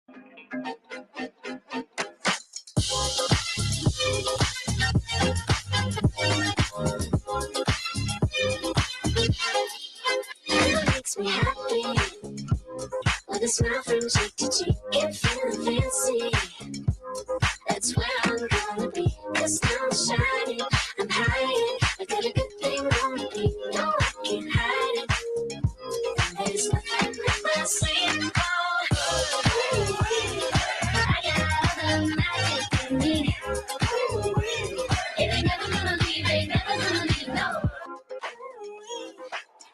Makes me happy with a smile from cheek to cheek and feeling fancy. That's where I'm gonna be, 'cause now I'm shining, I'm hiding. I got a good thing on me, no I can't hide it. There's nothing in my sleep. I got all the magic in me. It ain't never gonna leave, ain't never gonna leave, no.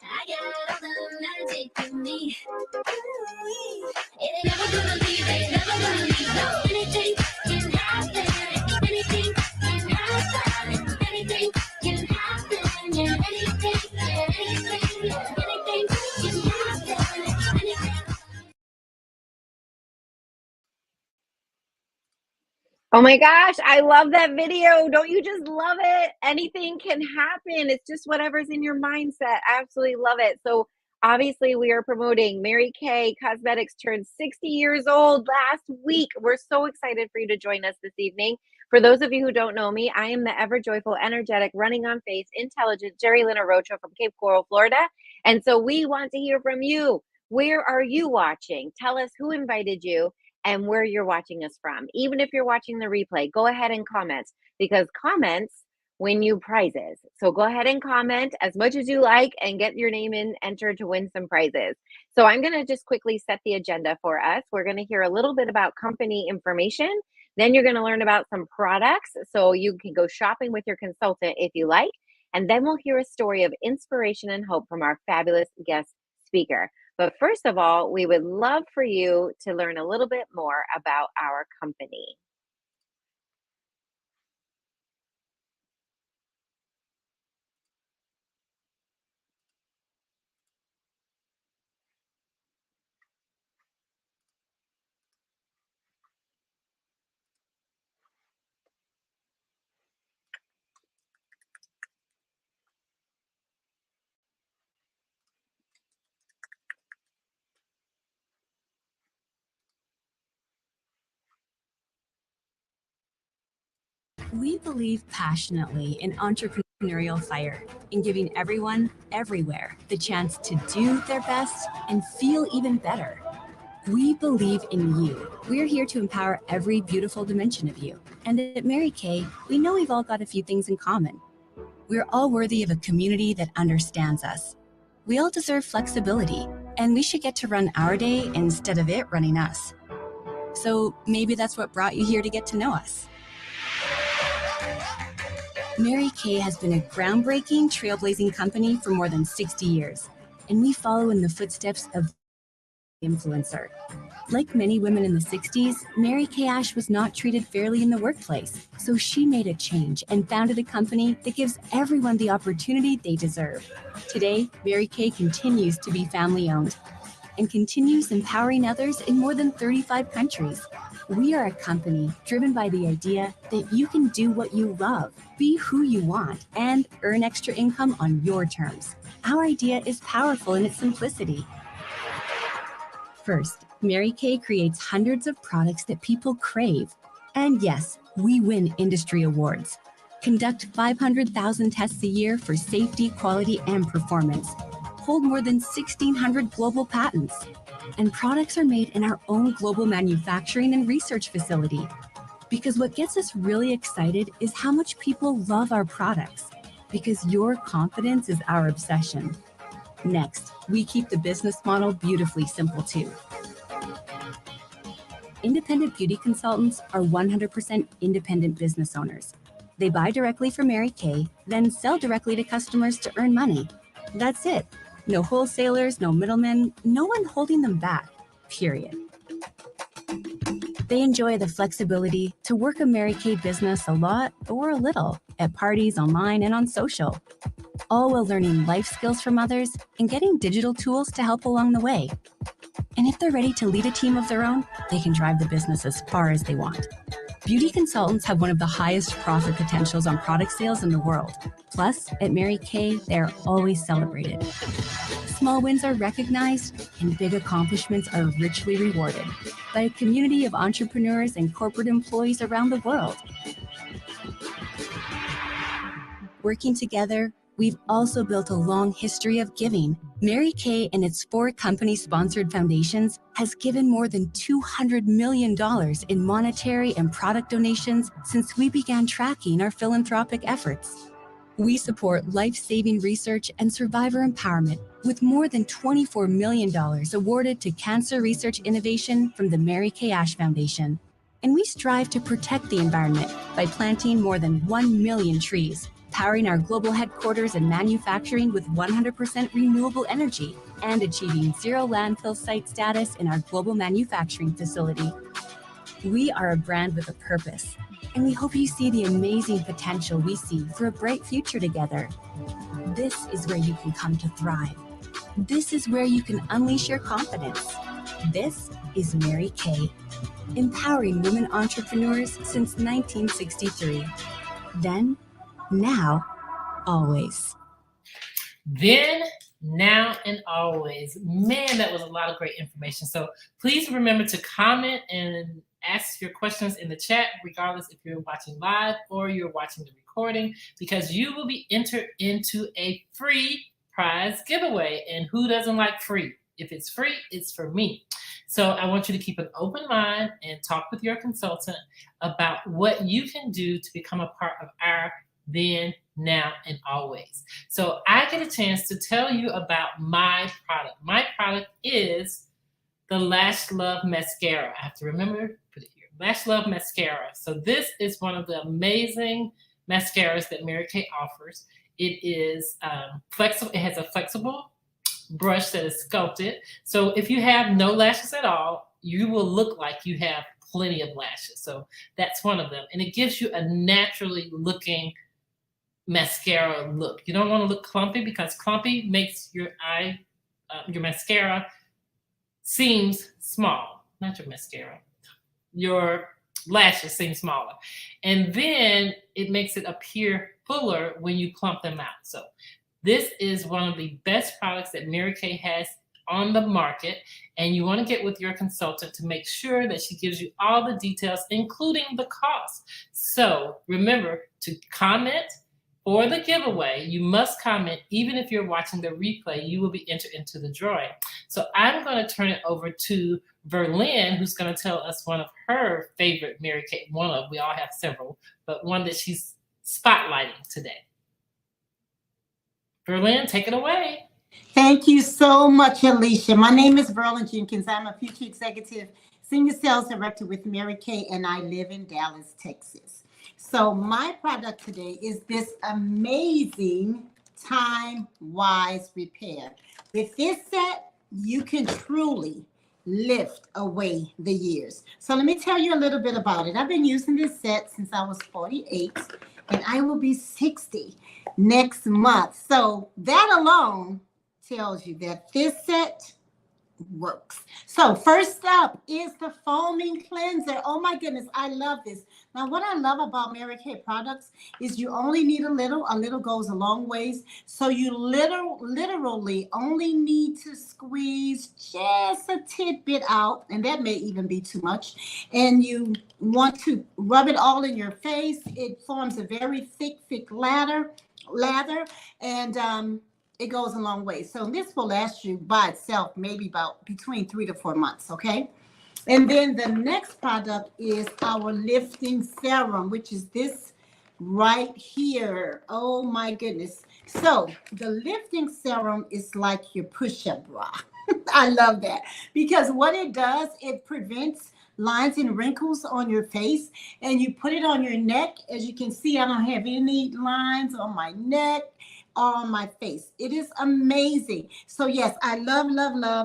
I got all the magic in me. It ain't never gonna leave, ain't never gonna leave, no. Anything can happen, anything can happen, anything can happen, yeah, anything, yeah, anything, yeah, anything can happen, anything. Oh my gosh, I love that video. Don't you just love it? Anything can happen. It's just whatever's in your mindset. I absolutely love it. So, obviously, we are promoting Mary Kay Cosmetics turned 60 years old last week. We're so excited for you to join us this evening. For those of you who don't know me, I am the ever joyful, energetic, running on face, intelligent Jerry Lynn Rocha from Cape Coral, Florida. And so, we want to hear from you. Where are you watching? Tell us who invited you and where you're watching us from. Even if you're watching the replay, go ahead and comment, because comments win you prizes. So go ahead and comment as much as you like and get your name in, entered to win some prizes. So I'm going to just quickly set the agenda for us. We're going to hear a little bit about company information. Then you're going to learn about some products so you can go shopping with your consultant if you like. And then we'll hear a story of inspiration and hope from our fabulous guest speaker. But first of all, we would love for you to learn a little bit more about our company. We believe passionately in entrepreneurial fire, in giving everyone, everywhere, the chance to do their best and feel even better. We believe in you. We're here to empower every beautiful dimension of you. And at Mary Kay, we know we've all got a few things in common. We're all worthy of a community that understands us. We all deserve flexibility, and we should get to run our day instead of it running us. So maybe that's what brought you here to get to know us. Mary Kay has been a groundbreaking, trailblazing company for more than 60 years, and we follow in the footsteps of influencer. Like many women in the 60s, Mary Kay Ash was not treated fairly in the workplace, so she made a change and founded a company that gives everyone the opportunity they deserve. Today, Mary Kay continues to be family-owned and continues empowering others in more than 35 countries. We are a company driven by the idea that you can do what you love, be who you want, and earn extra income on your terms. Our idea is powerful in its simplicity. First, Mary Kay creates hundreds of products that people crave. And yes, we win industry awards. Conduct 500,000 tests a year for safety, quality, and performance. Hold more than 1,600 global patents. And products are made in our own global manufacturing and research facility. Because what gets us really excited is how much people love our products. Because your confidence is our obsession. Next, we keep the business model beautifully simple too. Independent beauty consultants are 100% independent business owners. They buy directly from Mary Kay, then sell directly to customers to earn money. That's it. No wholesalers, no middlemen, no one holding them back, period. They enjoy the flexibility to work a Mary Kay business a lot or a little at parties, online, and on social, all while learning life skills from others and getting digital tools to help along the way. And if they're ready to lead a team of their own, they can drive the business as far as they want. Beauty consultants have one of the highest profit potentials on product sales in the world. Plus, at Mary Kay, they're always celebrated. Small wins are recognized, and big accomplishments are richly rewarded. by a community of entrepreneurs and corporate employees around the world. Working together, we've also built a long history of giving. Mary Kay and its 4 company-sponsored foundations has given more than $200 million in monetary and product donations since we began tracking our philanthropic efforts. We support life-saving research and survivor empowerment with more than $24 million awarded to cancer research innovation from the Mary Kay Ash Foundation. And we strive to protect the environment by planting more than 1 million trees, powering our global headquarters and manufacturing with 100% renewable energy, and achieving zero landfill site status in our global manufacturing facility. We are a brand with a purpose, and we hope you see the amazing potential we see for a bright future together. This is where you can come to thrive. This is where you can unleash your confidence. This is Mary Kay, empowering women entrepreneurs since 1963. Then, now, always. Then, now, and always. Man, that was a lot of great information. So please remember to comment and ask your questions in the chat, regardless if you're watching live or you're watching the recording, because you will be entered into a free prize giveaway. And who doesn't like free? If it's free, it's for me. So I want you to keep an open mind and talk with your consultant about what you can do to become a part of our then, now, and always. So I get a chance to tell you about my product. My product is the Lash Love Mascara. I have to remember, put it here, Lash Love Mascara. So this is one of the amazing mascaras that Mary Kay offers. It is flexible. It has a flexible brush that is sculpted. So if you have no lashes at all, you will look like you have plenty of lashes. So that's one of them. And it gives you a naturally looking mascara look. You don't want to look clumpy, because clumpy makes your mascara seems small. Not your mascara. Your lashes seem smaller. And then it makes it appear fuller when you plump them out. So this is one of the best products that Mary Kay has on the market, and you want to get with your consultant to make sure that she gives you all the details, including the cost. So remember to comment for the giveaway. You must comment. Even if you're watching the replay, you will be entered into the drawing. So I'm going to turn it over to Verlyn, who's going to tell us one of her favorite Mary Kay, we all have several, but one that she's spotlighting today. Verlyn, take it away. Thank you so much, Alicia. My name is Verlyn Jenkins. I'm a future executive senior sales director with Mary Kay, and I live in Dallas, Texas. So my product today is this amazing time-wise repair. With this set, you can truly lift away the years. So let me tell you a little bit about it. I've been using this set since I was 48, and I will be 60 next month. So that alone tells you that this set works. So first up is the foaming cleanser. Oh my goodness, I love this. Now what I love about Mary Kay products is you only need a little goes a long ways. So you literally only need to squeeze just a tidbit out, and that may even be too much. And you want to rub it all in your face. It forms a very thick lather, and it goes a long way. So this will last you by itself maybe about between 3 to 4 months, okay? And then the next product is our lifting serum, which is this right here. Oh my goodness. So the lifting serum is like your push-up bra. I love that, because what it does, it prevents lines and wrinkles on your face, and you put it on your neck. As you can see, I don't have any lines on my neck or on my face. It is amazing. So yes, I love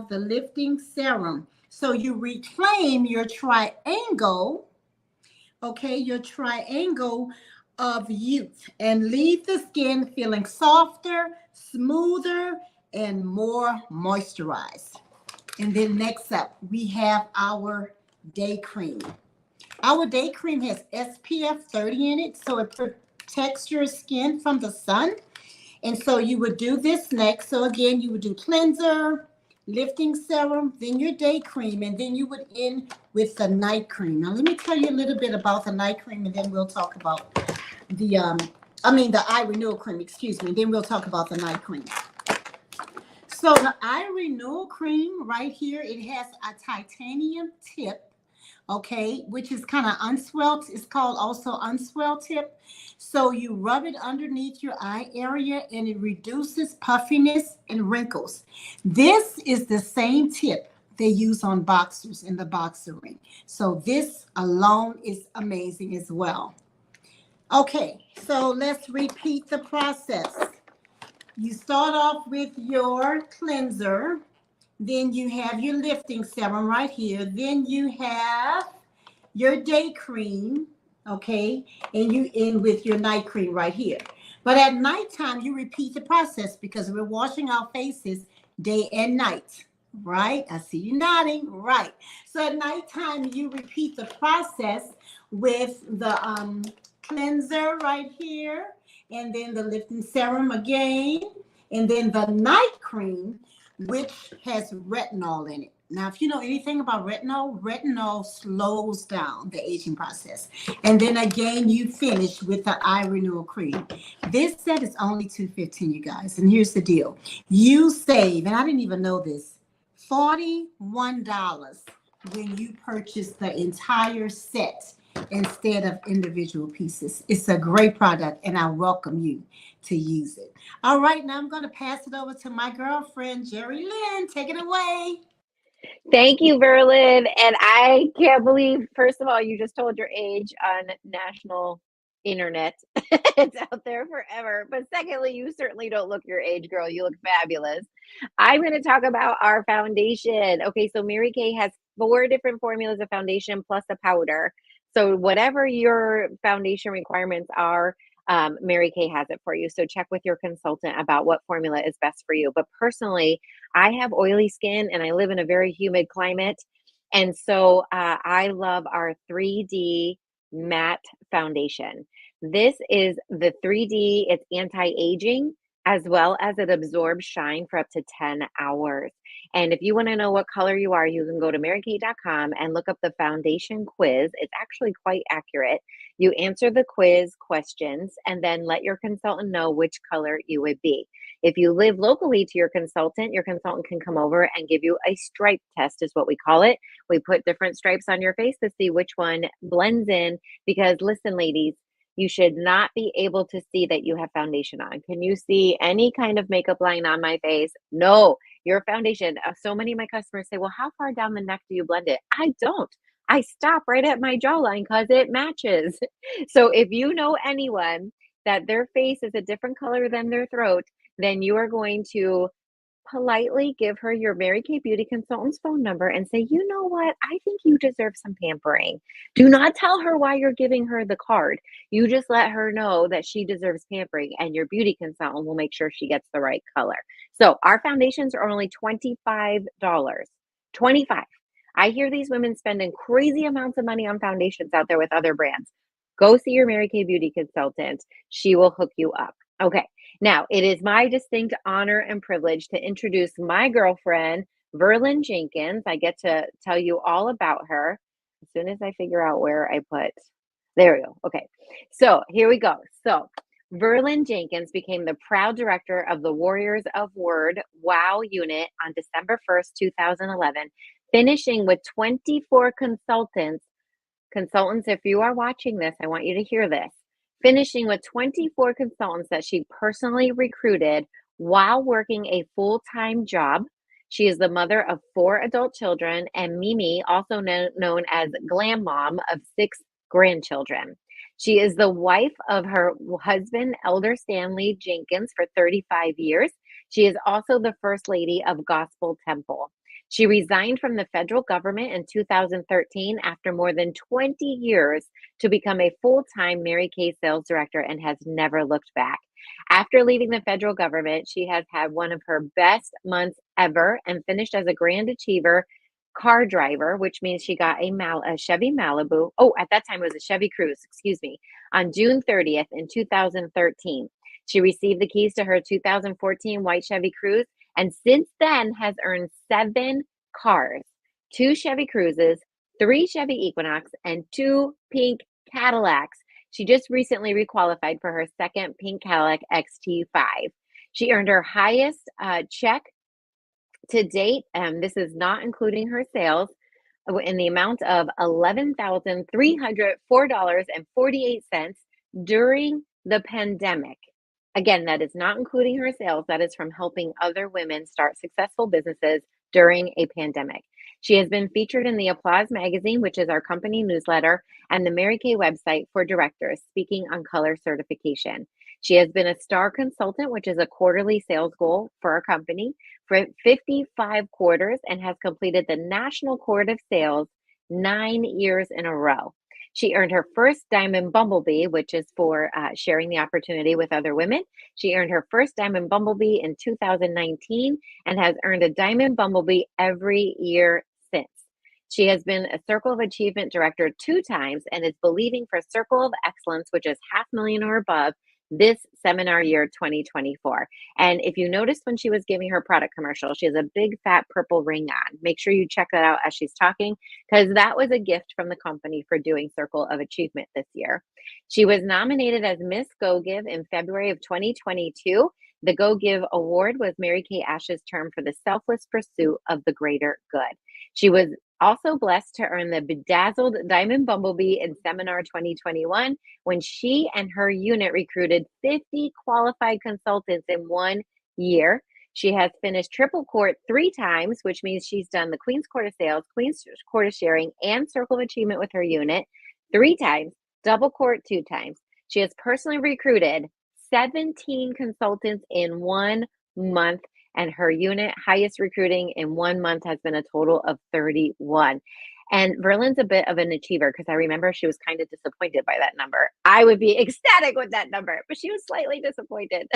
the lifting serum. So you reclaim your triangle, okay, your triangle of youth, and leave the skin feeling softer, smoother, and more moisturized. And then next up, we have our day cream. Our day cream has SPF 30 in it, so it protects your skin from the sun. And so you would do this next. So again, you would do cleanser, lifting serum, then your day cream, and then you would end with the night cream. Now, let me tell you a little bit about the night cream, and then we'll talk about the eye renewal cream, excuse me. Then we'll talk about the night cream. So the eye renewal cream right here, it has a titanium tip, okay, which is kind of unswelled. It's called also unswelled tip. So you rub it underneath your eye area and it reduces puffiness and wrinkles. This is the same tip they use on boxers in the boxer ring. So this alone is amazing as well. Okay, so let's repeat the process. You start off with your cleanser, then you have your lifting serum right here, then you have your day cream, okay, and you end with your night cream right here. But at nighttime, you repeat the process because we're washing our faces day and night, right? I see you nodding, right. So at nighttime, you repeat the process with the cleanser right here, and then the lifting serum again, and then the night cream, which has retinol in it. Now, if you know anything about retinol slows down the aging process. And then again, you finish with the eye renewal cream. This set is only $215, you guys. And here's the deal. You save, and I didn't even know this, $41 when you purchase the entire set instead of individual pieces. It's a great product, and I welcome you to use it. All right, now I'm going to pass it over to my girlfriend, Jerry Lynn. Take it away. Thank you, Verlyn. And I can't believe, first of all, you just told your age on national internet. It's out there forever. But secondly, you certainly don't look your age, girl. You look fabulous. I'm going to talk about our foundation. Okay, so Mary Kay has 4 different formulas of foundation plus a powder. So whatever your foundation requirements are, Mary Kay has it for you. So check with your consultant about what formula is best for you. But personally, I have oily skin and I live in a very humid climate. And so I love our 3D matte foundation. This is the 3D, it's anti-aging, as well as it absorbs shine for up to 10 hours. And if you want to know what color you are, you can go to marykay.com and look up the foundation quiz. It's actually quite accurate. You answer the quiz questions and then let your consultant know which color you would be. If you live locally to your consultant can come over and give you a stripe test, is what we call it. We put different stripes on your face to see which one blends in, because listen, ladies, you should not be able to see that you have foundation on. Can you see any kind of makeup line on my face? No, your foundation. So many of my customers say, well, how far down the neck do you blend it? I don't. I stop right at my jawline because it matches. So if you know anyone that their face is a different color than their throat, then you are going to politely give her your Mary Kay Beauty Consultant's phone number and say, you know what? I think you deserve some pampering. Do not tell her why you're giving her the card. You just let her know that she deserves pampering, and your beauty consultant will make sure she gets the right color. So our foundations are only $25. $25. I hear these women spending crazy amounts of money on foundations out there with other brands. Go see your Mary Kay Beauty Consultant. She will hook you up. Okay. Now, it is my distinct honor and privilege to introduce my girlfriend, Verlyn Jenkins. I get to tell you all about her as soon as I figure out where I put. There we go. Okay. So here we go. So Verlyn Jenkins became the proud director of the Warriors of Word WOW unit on December 1st, 2011, finishing with 24 consultants. Consultants, if you are watching this, I want you to hear this. Finishing with 24 consultants that she personally recruited while working a full-time job. She is the mother of 4 adult children, and Mimi, also known as Glam Mom, of 6 grandchildren. She is the wife of her husband, Elder Stanley Jenkins, for 35 years. She is also the First Lady of Gospel Temple. She resigned from the federal government in 2013 after more than 20 years to become a full-time Mary Kay sales director and has never looked back. After leaving the federal government, she has had one of her best months ever and finished as a Grand Achiever car driver, which means she got a Chevy Malibu. Oh, at that time it was a Chevy Cruze, excuse me, on June 30th in 2013. She received the keys to her 2014 white Chevy Cruze and since then has earned 7 cars, 2 Chevy Cruzes, 3 Chevy Equinox, and 2 pink Cadillacs. She just recently requalified for her second pink Cadillac XT5. She earned her highest check to date, this is not including her sales, in the amount of $11,304.48 during the pandemic. Again, that is not including her sales. That is from helping other women start successful businesses during a pandemic. She has been featured in the Applause magazine, which is our company newsletter, and the Mary Kay website for directors, speaking on color certification. She has been a star consultant, which is a quarterly sales goal for our company, for 55 quarters, and has completed the National Court of Sales 9 years in a row. She earned her first Diamond Bumblebee, which is for sharing the opportunity with other women. She earned her first Diamond Bumblebee in 2019 and has earned a Diamond Bumblebee every year since. She has been a Circle of Achievement Director 2 times and is believing for Circle of Excellence, which is $500,000 or above, this seminar year 2024. And if you noticed when she was giving her product commercial, she has a big fat purple ring on. Make sure you check that out as she's talking, because that was a gift from the company for doing Circle of Achievement this year. She was nominated as Miss Go Give in February of 2022. The Go Give Award was Mary Kay Ash's term for the selfless pursuit of the greater good. She was also blessed to earn the Bedazzled Diamond Bumblebee in Seminar 2021 when she and her unit recruited 50 qualified consultants in 1 year. She has finished Triple Court 3 times, which means she's done the Queen's Court of Sales, Queen's Court of Sharing, and Circle of Achievement with her unit 3 times, Double Court 2 times. She has personally recruited 17 consultants in 1 month, and her unit highest recruiting in 1 month has been a total of 31. And Verlyn's a bit of an achiever, because I remember she was kind of disappointed by that number. I would be ecstatic with that number, but she was slightly disappointed.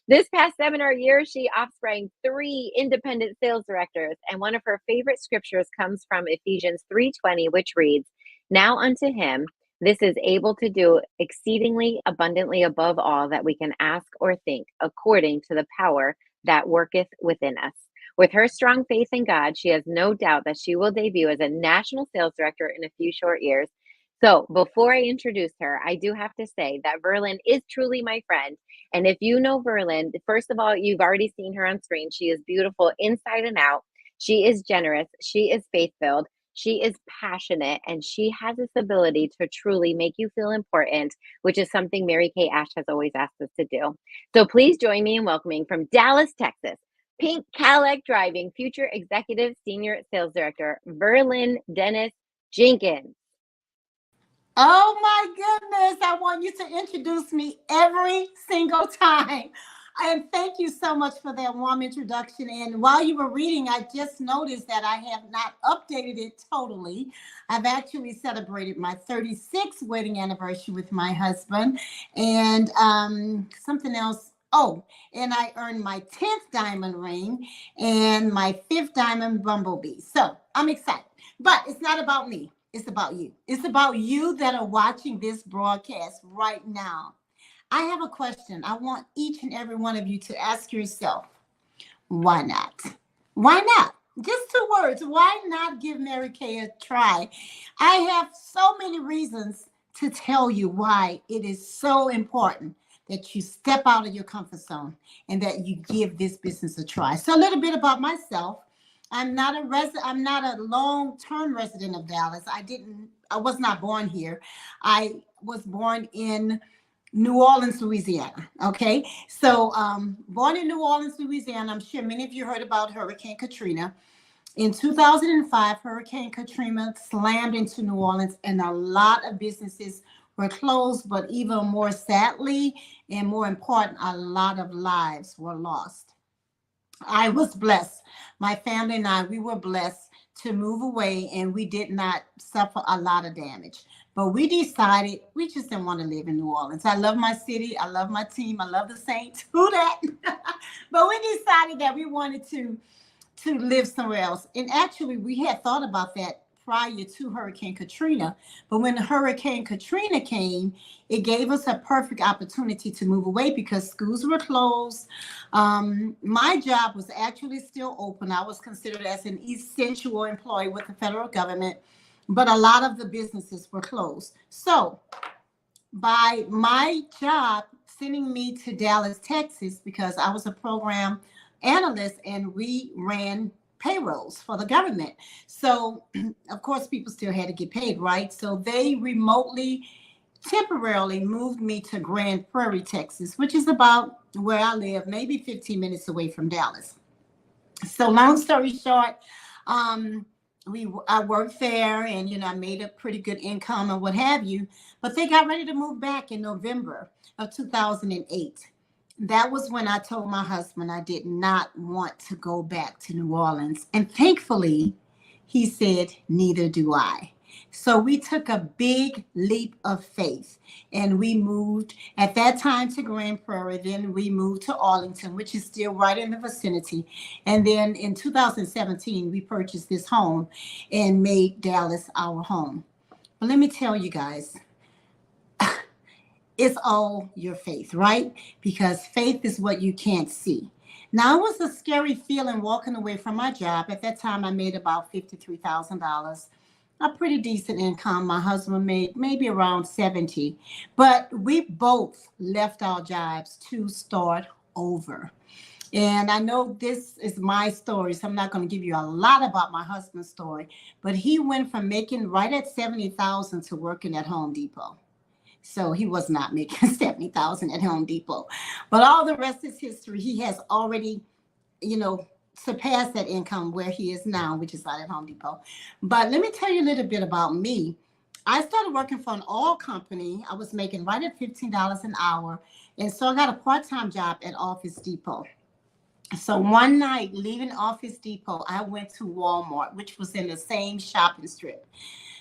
This past seminar year, she offsprang 3 independent sales directors, and one of her favorite scriptures comes from Ephesians 3:20, which reads, "Now unto him this is able to do exceedingly abundantly above all that we can ask or think, according to the power that worketh within us." With her strong faith in God, she has no doubt that she will debut as a national sales director in a few short years. So before I introduce her, I do have to say that Verlyn is truly my friend. And if you know Verlyn, first of all, you've already seen her on screen. She is beautiful inside and out. She is generous. She is faith-filled. She is passionate, and she has this ability to truly make you feel important, which is something Mary Kay Ash has always asked us to do. So please join me in welcoming from Dallas, Texas, pink Cadillac driving, future executive senior sales director, Verlyn Dennis Jenkins. Oh my goodness, I want you to introduce me every single time. And thank you so much for that warm introduction. And while you were reading, I just noticed that I have not updated it totally. I've actually celebrated my 36th wedding anniversary with my husband. And something else. Oh, and I earned my 10th diamond ring and my 5th diamond bumblebee. So I'm excited. But it's not about me. It's about you. It's about you that are watching this broadcast right now. I have a question. I want each and every one of you to ask yourself, why not? Why not? Just 2 words. Why not give Mary Kay a try? I have so many reasons to tell you why it is so important that you step out of your comfort zone and that you give this business a try. So a little bit about myself. I'm not a long-term resident of Dallas. I was not born here. I was born in New Orleans, Louisiana. Okay. So born in New Orleans, Louisiana. I'm sure many of you heard about Hurricane Katrina. In 2005, Hurricane Katrina slammed into New Orleans, and a lot of businesses were closed, but even more sadly and more important, a lot of lives were lost. I was blessed. My family and I, we were blessed to move away, and we did not suffer a lot of damage. But we decided we just didn't want to live in New Orleans. I love my city. I love my team. I love the Saints. Who that? But we decided that we wanted to live somewhere else. And actually, we had thought about that prior to Hurricane Katrina. But when Hurricane Katrina came, it gave us a perfect opportunity to move away because schools were closed. My job was actually still open. I was considered as an essential employee with the federal government, but a lot of the businesses were closed. So by my job sending me to Dallas, Texas, because I was a program analyst and we ran payrolls for the government. So of course people still had to get paid, right? So they temporarily moved me to Grand Prairie, Texas, which is about where I live, maybe 15 minutes away from Dallas. So long story short, I worked there and, I made a pretty good income and what have you, but they got ready to move back in November of 2008. That was when I told my husband I did not want to go back to New Orleans. And thankfully, he said, neither do I. So we took a big leap of faith and we moved at that time to Grand Prairie. Then we moved to Arlington, which is still right in the vicinity. And then in 2017, we purchased this home and made Dallas our home. But let me tell you guys, it's all your faith, right? Because faith is what you can't see. Now, it was a scary feeling walking away from my job. At that time, I made about $53,000. A pretty decent income. My husband made maybe around 70, but we both left our jobs to start over. And I know this is my story, so I'm not going to give you a lot about my husband's story, but he went from making right at 70,000 to working at Home Depot. So he was not making 70,000 at Home Depot, but all the rest is history. He has already, surpass that income where he is now, which is out at Home Depot. But let me tell you a little bit about me. I started working for an oil company. I was making right at $15 an hour. And so I got a part-time job at Office Depot. So one night leaving Office Depot, I went to Walmart, which was in the same shopping strip.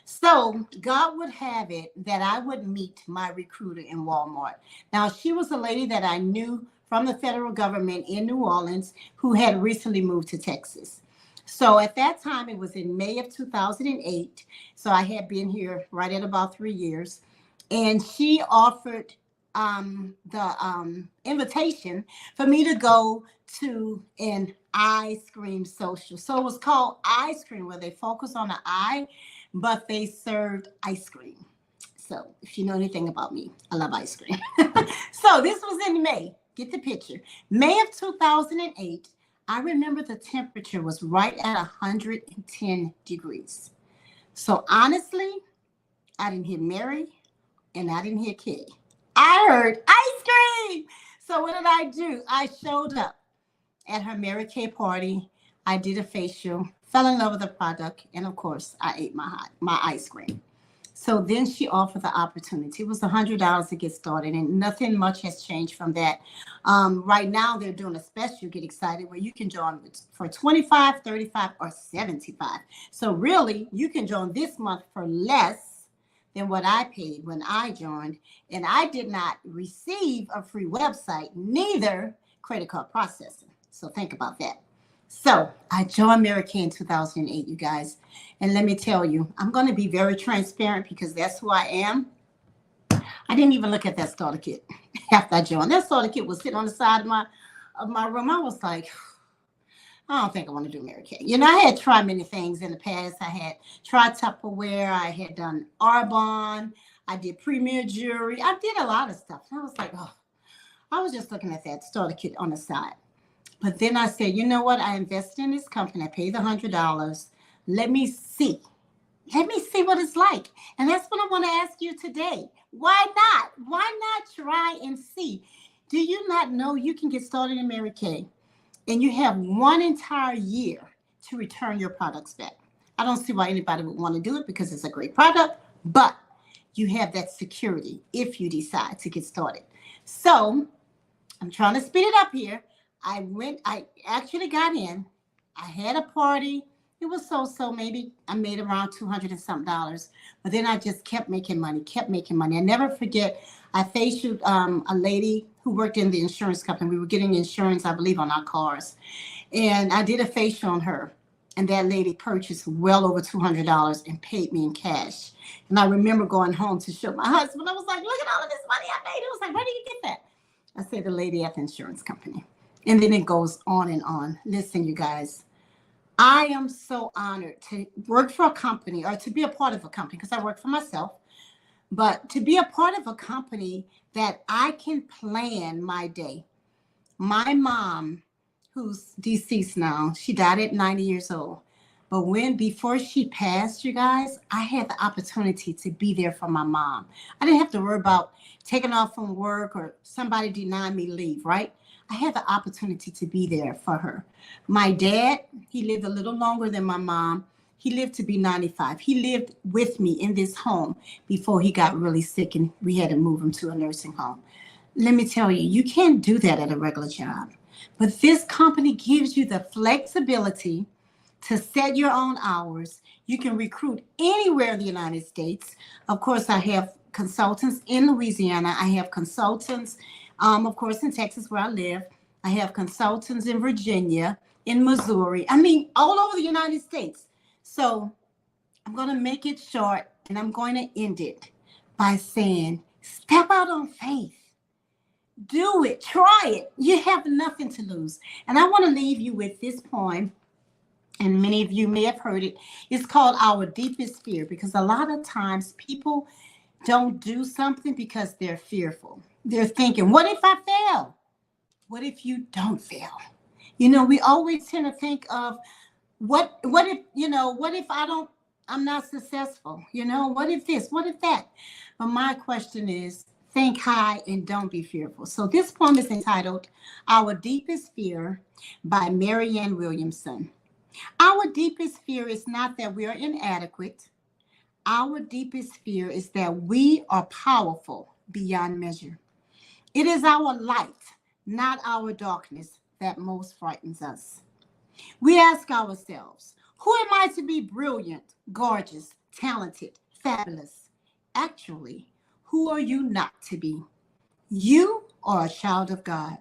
So God would have it that I would meet my recruiter in Walmart. Now, she was a lady that I knew from the federal government in New Orleans who had recently moved to Texas. So at that time, it was in May of 2008. So I had been here right at about 3 years. And she offered the invitation for me to go to an ice cream social. So it was called ice cream, where they focus on the eye, but they served ice cream. So if you know anything about me, I love ice cream. So this was in May. Get the picture. May of 2008, I remember the temperature was right at 110 degrees. So honestly, I didn't hear Mary and I didn't hear Kay. I heard ice cream. So what did I do? I showed up at her Mary Kay party. I did a facial, fell in love with the product, and of course, I ate my ice cream. So then she offered the opportunity. It was $100 to get started, and nothing much has changed from that. Right now, they're doing a special, get excited, where you can join for $25, $35, or $75. So really, you can join this month for less than what I paid when I joined, and I did not receive a free website, neither credit card processing. So think about that. So I joined Mary Kay in 2008, you guys. And let me tell you, I'm going to be very transparent because that's who I am. I didn't even look at that starter kit after I joined. That starter kit was sitting on the side of my room. I was like, I don't think I want to do Mary Kay. I had tried many things in the past. I had tried Tupperware. I had done Arbonne. I did Premier Jewelry. I did a lot of stuff. And I was like, I was just looking at that starter kit on the side. But then I said, you know what? I invested in this company. I paid the $100. Let me see. Let me see what it's like. And that's what I want to ask you today. Why not? Why not try and see? Do you not know you can get started in Mary Kay and you have one entire year to return your products back? I don't see why anybody would want to do it because it's a great product, but you have that security if you decide to get started. So I'm trying to speed it up here. I actually got in. I had a party. It was so maybe I made around $200 and something. But then I just kept making money. I never forget, I facialed a lady who worked in the insurance company. We were getting insurance, I believe, on our cars. And I did a facial on her. And that lady purchased well over $200 and paid me in cash. And I remember going home to show my husband. I was like, look at all of this money I made. He was like, where did you get that? I said, the lady at the insurance company. And then it goes on and on. Listen, you guys, I am so honored to work for a company or to be a part of a company, because I work for myself, but to be a part of a company that I can plan my day. My mom, who's deceased now, she died at 90 years old. But before she passed, you guys, I had the opportunity to be there for my mom. I didn't have to worry about taking off from work or somebody denying me leave, right? I had the opportunity to be there for her. My dad, he lived a little longer than my mom. He lived to be 95. He lived with me in this home before he got really sick and we had to move him to a nursing home. Let me tell you, you can't do that at a regular job. But this company gives you the flexibility to set your own hours. You can recruit anywhere in the United States. Of course, I have consultants in Louisiana. I have consultants, of course, in Texas where I live. I have consultants in Virginia, in Missouri. I mean, all over the United States. So I'm going to make it short and I'm going to end it by saying, step out on faith. Do it. Try it. You have nothing to lose. And I want to leave you with this poem, and many of you may have heard it. It's called Our Deepest Fear, because a lot of times people don't do something because they're fearful. They're thinking, what if I fail? What if you don't fail? You know, we always tend to think of what if I'm not successful? You know, what if this, what if that? But my question is, think high and don't be fearful. So this poem is entitled Our Deepest Fear by Marianne Williamson. Our deepest fear is not that we are inadequate. Our deepest fear is that we are powerful beyond measure. It is our light, not our darkness, that most frightens us. We ask ourselves, who am I to be brilliant, gorgeous, talented, fabulous? Actually, who are you not to be? You are a child of God.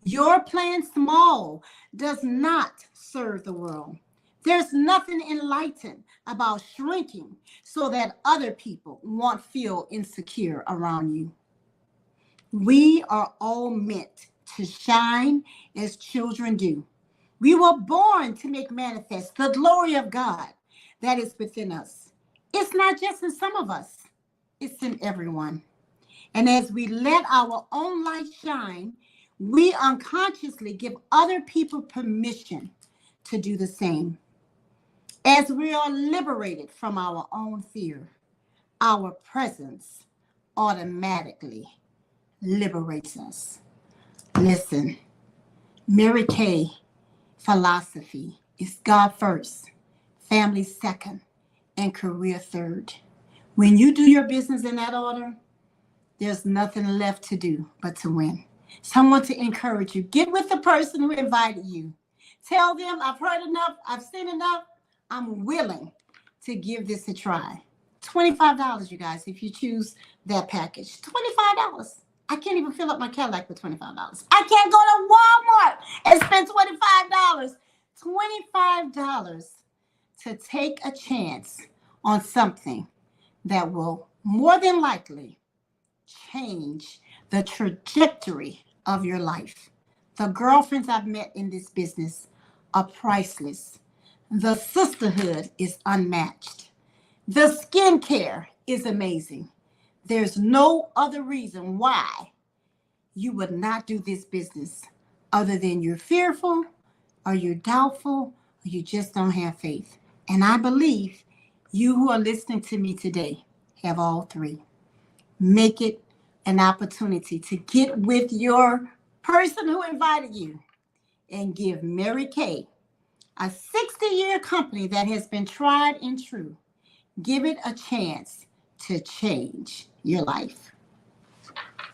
Your plan small does not serve the world. There's nothing enlightened about shrinking so that other people won't feel insecure around you. We are all meant to shine as children do. We were born to make manifest the glory of God that is within us. It's not just in some of us, it's in everyone. And as we let our own light shine, we unconsciously give other people permission to do the same. As we are liberated from our own fear, our presence automatically liberates us. Listen, Mary Kay philosophy is God first, family second, and career third. When you do your business in that order, there's nothing left to do but to win. So I want to encourage you. Get with the person who invited you. Tell them, I've heard enough, I've seen enough. I'm willing to give this a try. $25, you guys, if you choose that package. $25. I can't even fill up my Cadillac with $25. I can't go to Walmart and spend $25. $25 to take a chance on something that will more than likely change the trajectory of your life. The girlfriends I've met in this business are priceless. The sisterhood is unmatched. The skincare is amazing. There's no other reason why you would not do this business other than you're fearful or you're doubtful or you just don't have faith. And I believe you who are listening to me today have all three. Make it an opportunity to get with your person who invited you and give Mary Kay, a 60-year company that has been tried and true, give it a chance to change your life.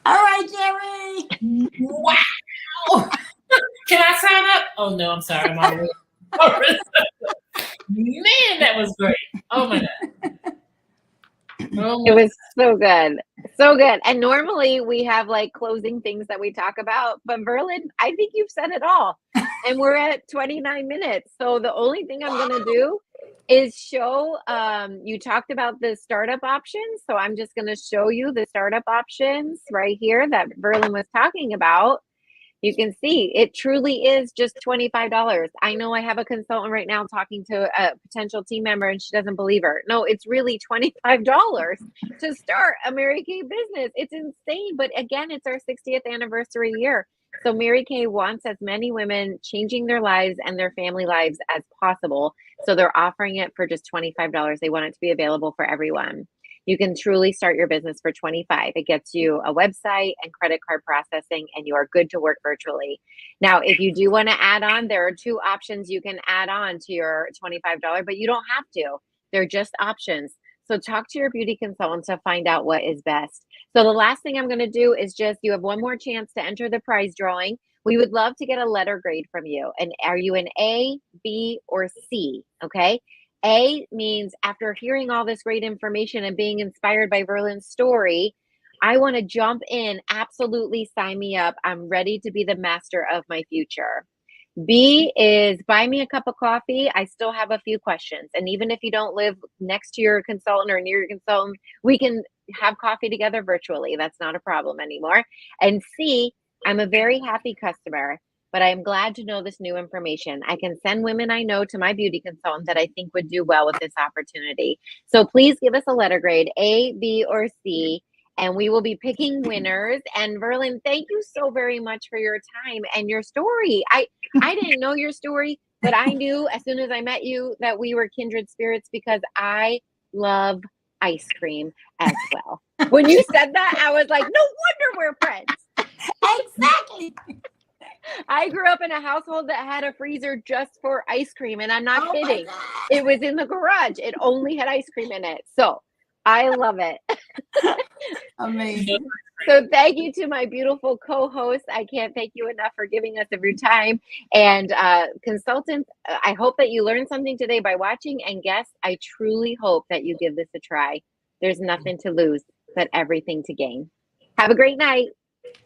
All right, Jerry. Wow. Can I sign up? Oh, no, I'm sorry. I'm already. Man, that was great. Oh, my God. Oh, It was so good. So good. And normally we have like closing things that we talk about, but Verlyn, I think you've said it all. and we're at 29 minutes. So the only thing I'm going to do is show, you talked about the startup options. So I'm just going to show you the startup options right here that Verlyn was talking about. You can see it truly is just $25. I know I have a consultant right now talking to a potential team member and she doesn't believe her. No, it's really $25 to start a Mary Kay business. It's insane. But again, it's our 60th anniversary year. So Mary Kay wants as many women changing their lives and their family lives as possible. So they're offering it for just $25. They want it to be available for everyone. You can truly start your business for $25. It gets you a website and credit card processing, and you are good to work virtually. Now, if you do want to add on, there are 2 options you can add on to your $25, but you don't have to. They're just options. So talk to your beauty consultant to find out what is best. So the last thing I'm going to do is just, you have one more chance to enter the prize drawing. We would love to get a letter grade from you. And are you an A, B, or C? Okay. A means after hearing all this great information and being inspired by Verlyn's story, I want to jump in. Absolutely sign me up. I'm ready to be the master of my future. B is buy me a cup of coffee. I still have a few questions. And even if you don't live next to your consultant or near your consultant, we can have coffee together virtually. That's not a problem anymore. And C, I'm a very happy customer, but I'm glad to know this new information. I can send women I know to my beauty consultant that I think would do well with this opportunity. So please give us a letter grade, A, B, or C, and we will be picking winners. And Verlyn, thank you so very much for your time and your story. I didn't know your story, but I knew as soon as I met you that we were kindred spirits because I love ice cream as well. When you said that, I was like, no wonder we're friends. Exactly. I grew up in a household that had a freezer just for ice cream, and I'm not kidding. It was in the garage. It only had ice cream in it. So I love it. Amazing. So thank you to my beautiful co-host. I can't thank you enough for giving us of your time. And consultants, I hope that you learned something today by watching. And guests, I truly hope that you give this a try. There's nothing to lose, but everything to gain. Have a great night.